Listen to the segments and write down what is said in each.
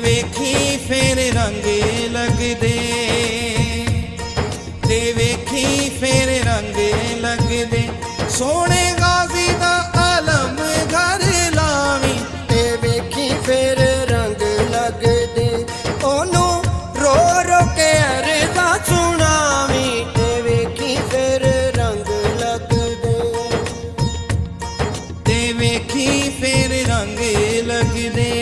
वेखी फिर रंग लगदे, ते वेखी फिर रंग लगदे। सोने गाजी दा आलम घर लावी, ते वेखी फिर रंग लगदे। ओनू रो रो के अरदा सुनावी, ते वेखी फिर रंग लगदे। ते वेखी फिर रंग लगदे।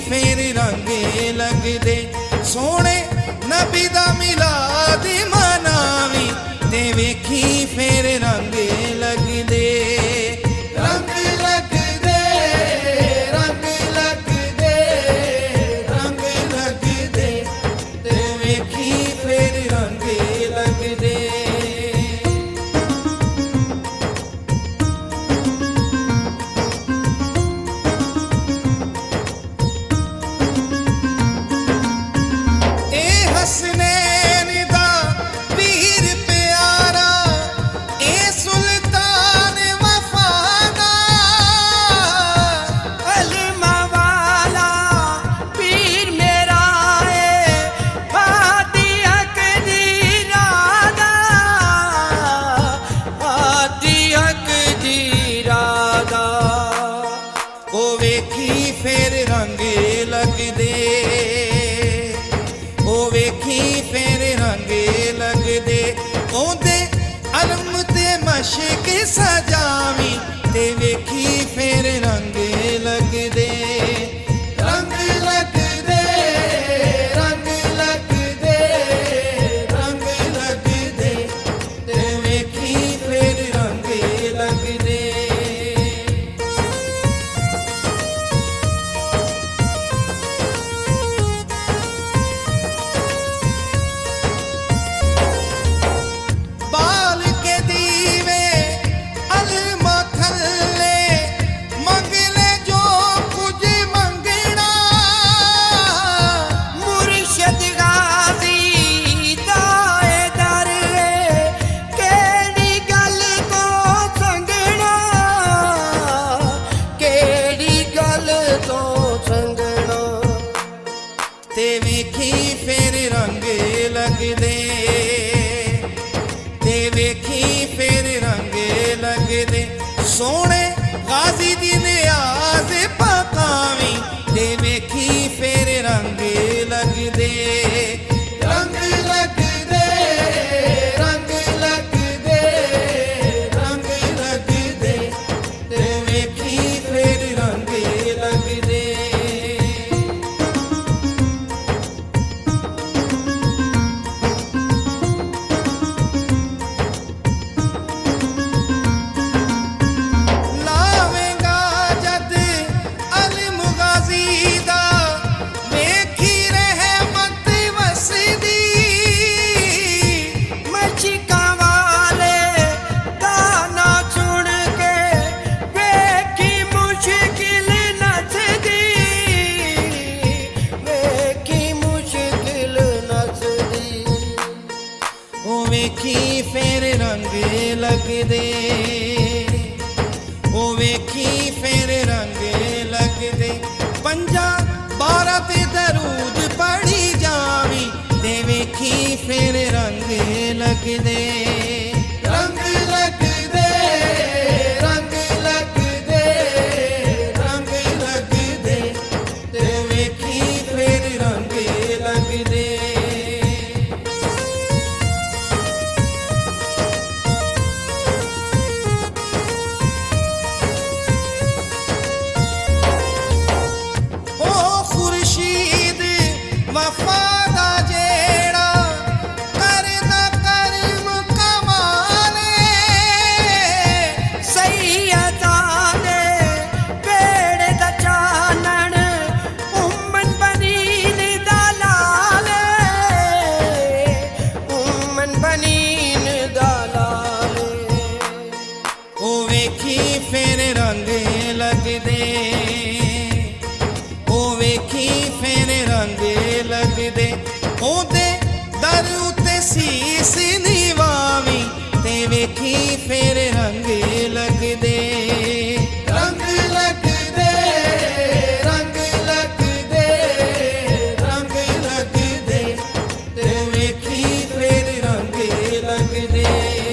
फिर रंग लगदे। सोने नबी दा मिलाद मनावी, ते वेखी फिर रंग लगदे। रंग लगदे, रंग लगदे, रंग लगदे, ते वेखी फिर रंग लगदे। हसनैन दा वीर प्यारा, ए सुल्तान वफा दा। अलमा वाला पीर मेरा है, हादी हक दी राधा, हादी हक दी राधा। ओ वेखी फिर रंग लगदे, ओ वेखी फिर रंग लगदे। ओंदे अलम ते मशक सजावी, ते वेखी फिर रंग लगदे। रंग लगदे, रंग लगदे, रंग लगदे, ते वेखी फिर रंग लगदे। ते वेखी फिर रंग लगदे, ते वेखी फिर रंग लगदे। सोने गाजी दी नियाज पकावी, ते वेखी फिर रंग लगदे। रंग लगदे, रंग लगदे, रंग लगदे, ते वेखी फिर रंग लगदे। वेखी फिर रंग लगदे, ओ वेखी फिर रंग लगदे। 5-12 ते दरूद पढ़ी जावी, ते वेखी फिर रंग लगदे। रंग लगदे, रंग लगदे, रंग लगदे, ते वेखी फिर रंग लगदे। वफा दा जेड़ा करदा करम कमा ਉਹਦੇ ਦਰ ਉਤੇ ਸੀਸ ਨਿਵਾਵੀਂ ਤੇ ਵੇਖੀ ਫੇਰ ਰੰਗ ਲੱਗਦੇ ਰੰਗ ਲੱਗਦੇ ਰੰਗ ਲੱਗਦੇ ਰੰਗ ਲੱਗਦੇ ਤੇ ਵੇਖੀ ਫੇਰ ਰੰਗ ਲੱਗਦੇ